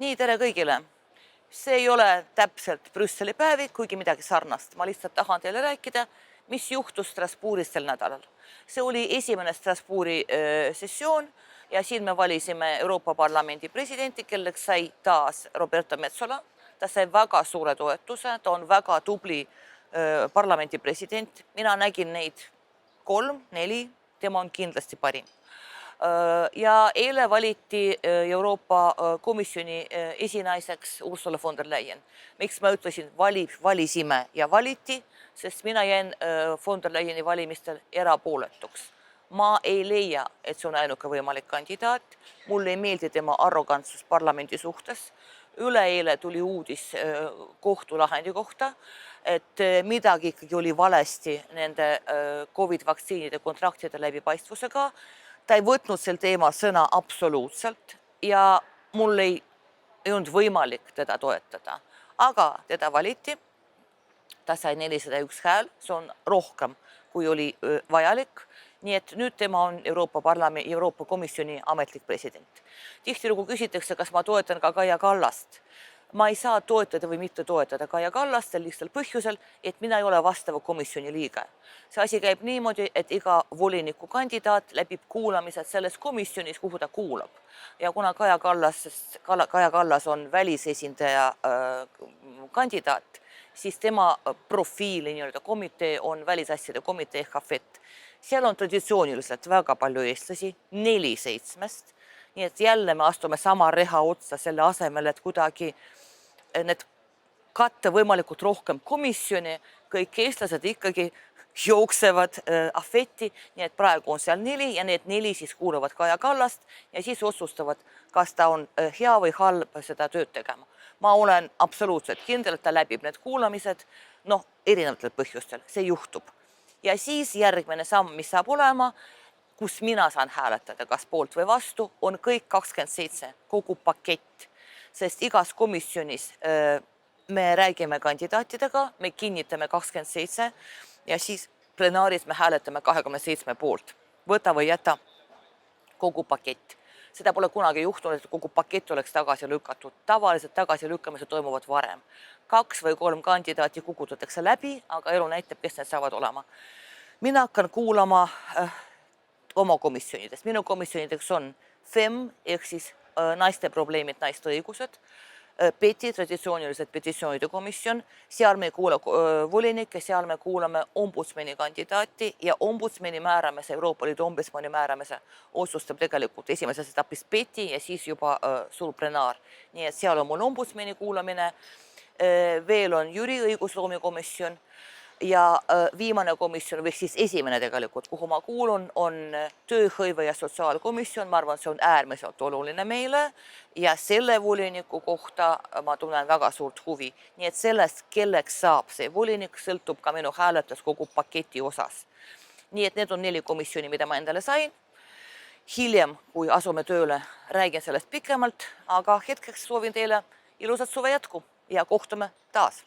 Nii, tere kõigile. See ei ole täpselt Brüsseli päevik, kuigi midagi sarnast. Ma lihtsalt tahan teile rääkida, mis juhtus Strasbourgis sel nädalal. See oli esimene Strasbourgi sessioon ja siin me valisime Euroopa Parlamendi presidenti, kelleks sai taas Roberta Metsola. Ta sai väga suure toetuse, ta on väga tubli parlamendi president. Mina nägin neid 3-4, tema on kindlasti parim. Ja eile valiti Euroopa Komisjoni esinaiseks Ursula von der Leyen. Miks ma ütlesin valisime ja valiti, sest mina jäin von der Leyeni valimistel erapooletuks. Ma ei leia, et see on ainuke võimalik kandidaat. Mulle ei meeldi tema arrogantsus parlamendi suhtes. Üleeile tuli uudis kohtulahendi kohta, et midagi ikkagi oli valesti nende COVID-vaktsiinide kontraktide läbipaistvusega. Ta ei võtnud sel teema sõna absoluutselt ja mul ei olnud võimalik teda toetada. Aga teda valiti, ta sai 401 hääl, see on rohkem, kui oli vajalik. Nii et nüüd tema on Euroopa Komisjoni ametlik president. Tihtilugu küsitakse, kas ma toetan ka Kaja Kallast. Ma ei saa toetada või mitte toetada Kaja Kallast lihtsal põhjusel, et mina ei ole vastava komisjoni liige. See asi käib niimoodi, et iga voliniku kandidaat läbib kuulamised selles komisjonis, kuhu ta kuulab. Ja kuna Kaja Kallas on välisesindaja kandidaat, siis tema profiili komitee on välisasjade komitee HFET. Seal on traditsiooniliselt väga palju eestlasi, 4-7. Nii et jälle me astume sama reha otsa selle asemel, et kuidagi need katta võimalikult rohkem komisjoni, kõik eestlased ikkagi jooksevad afetti, nii et praegu on seal 4 ja need 4 siis kuulavad Kaja Kallast ja siis otsustavad, kas ta on hea või halb seda tööd tegema. Ma olen absoluutselt kindel, et ta läbib need kuulamised, erinevatel põhjustel, see juhtub. Ja siis järgmine samm, mis saab olema, kus mina saan hääletada, kas poolt või vastu, on kõik 27, kogu pakett. Sest igas komisjonis me räägime kandidaatidega, me kinnitame 27 ja siis plenaaris me hääletame 27 poolt. Võta või jäta kogu pakett. Seda pole kunagi juhtunud, et kogu pakett oleks tagasi lükatud. Tavaliselt tagasi lükkamised toimuvad varem. 2 või 3 kandidaati kukutatakse läbi, aga elu näitab, kes need saavad olema. Mina hakkan kuulama oma komisjonidest. Minu komisjonideks on FEM ehk siis naiste probleemid, naiste õigused, PETI, traditsioonilised petitsioonide komisjon, seal me ei kuula volinikke, seal me kuulame ombudsmani kandidaati ja ombudsmani määramise, Euroopa Liidu ombudsmani määramise otsustab tegelikult esimeses etapis PETI ja siis juba suur plenaar. Nii et seal on mul ombudsmani kuulamine, veel on Jüri õigusloomi komisjon ja viimane komisjon, või siis esimene tegelikult, kuhu ma kuulun, on tööhõive ja sotsiaalkomisjon. Ma arvan, see on äärmiselt oluline meile ja selle voliniku kohta ma tunnen väga suurt huvi. Nii et sellest, kelleks saab see volinik, sõltub ka minu hääletus kogu paketi osas. Nii et need on 4 komisjoni, mida ma endale sain. Hiljem, kui asume tööle, räägin sellest pikemalt, aga hetkeks soovin teile ilusat suve jätku ja kohtume taas.